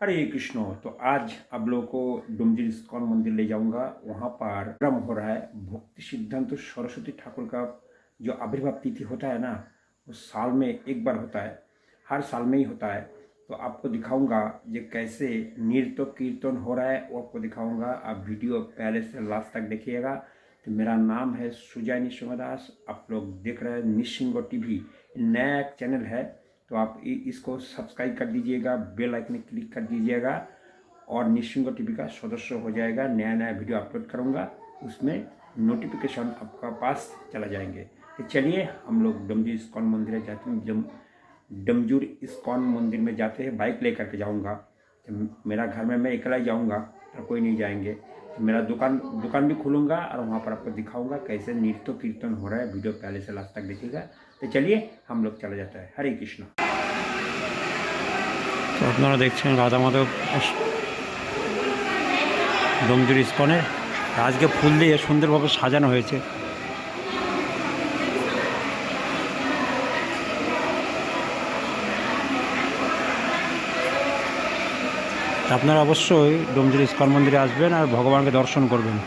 हरे कृष्ण। तो आज आप लोगों को डुमजिर इस्कॉन मंदिर ले जाऊंगा। वहाँ पर क्रम हो रहा है भक्ति सिद्धांत सरस्वती ठाकुर का जो आविर्भाव तिथि होता है ना, वो साल में एक बार होता है, हर साल में ही होता है। तो आपको दिखाऊंगा ये कैसे नृत्य कीर्तन हो रहा है, वो आपको दिखाऊंगा। आप वीडियो पहले से लास्ट तक देखिएगा। तो मेरा नाम है सुजय निसिंहदास, आप लोग देख रहे हैं निसिंह टीवी, नया एक चैनल है। तो आप इसको सब्सक्राइब कर दीजिएगा, बेल आइकन क्लिक कर दीजिएगा और निसिंह टीवी का सदस्य हो जाएगा। नया नया वीडियो अपलोड करूँगा, उसमें नोटिफिकेशन आपका पास चला जाएंगे। तो चलिए हम लोग डमजूर इस्कॉन मंदिर जाते हैं। डमजूर इस्कॉन मंदिर में जाते हैं, बाइक लेकर के जाऊँगा। मेरा घर में मैं अकेला ही जाऊँगा, तो कोई नहीं जाएंगे। मेरा दुकान भी खोलूँगा और वहाँ पर आपको दिखाऊँगा कैसे नृत्य कीर्तन हो रहा है। वीडियो पहले से लास्ट तक देखिएगा। तो चलिए हम लोग चला जाता है। हरे कृष्ण। तो আপনারা দেখছেন রাধা মাধব ডমজুর ইস্কনে আজকে ফুল দিয়ে সুন্দরভাবে সাজানো হয়েছে। আপনারা অবশ্যই ডমজুর ইস্কন মন্দিরে আসবেন আর ভগবানকে দর্শন করবেন।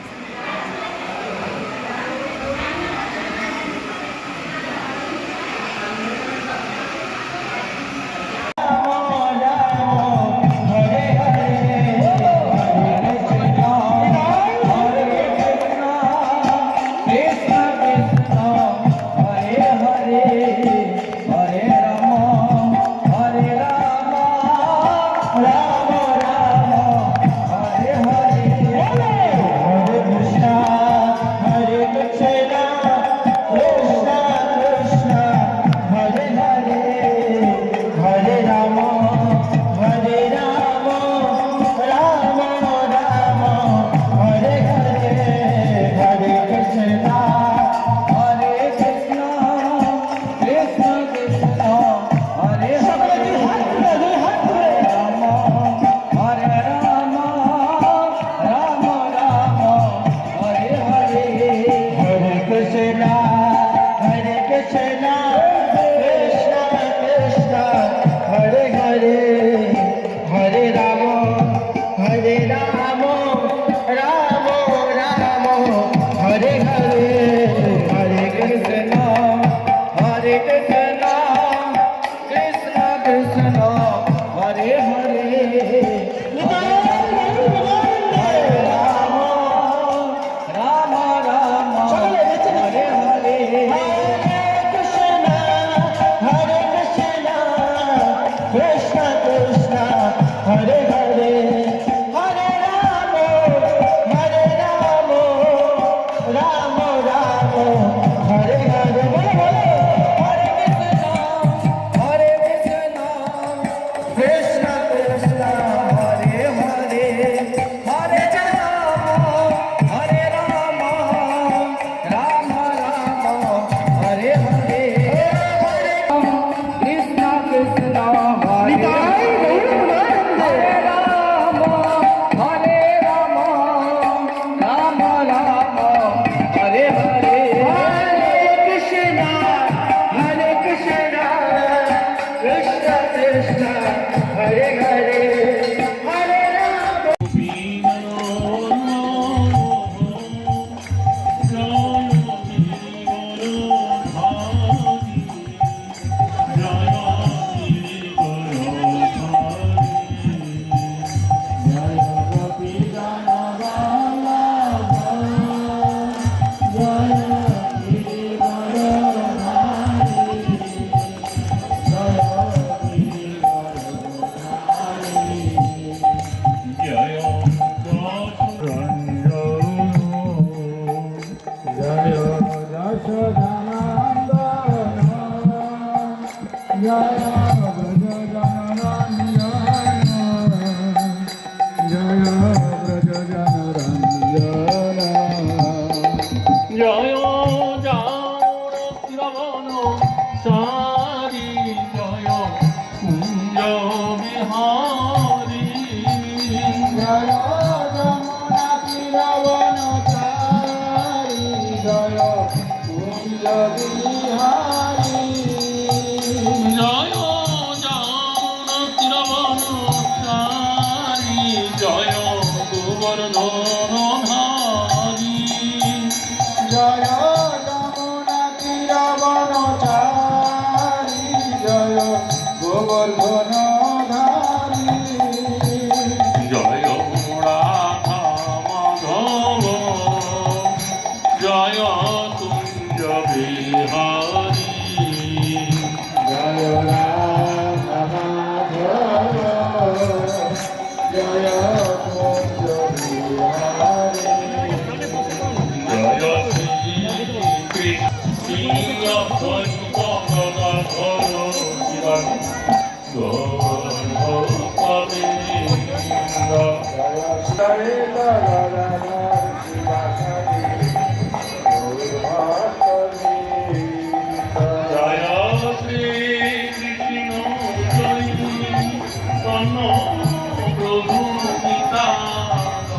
প্রভু নিত্যানন্দ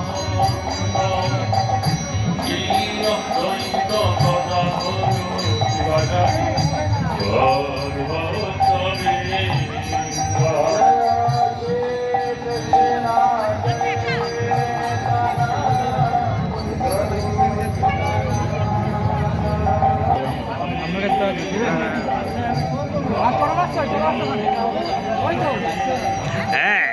এই অদ্বৈত গদাধর শিবাচার্য সর্বত্তমে হ্যাঁ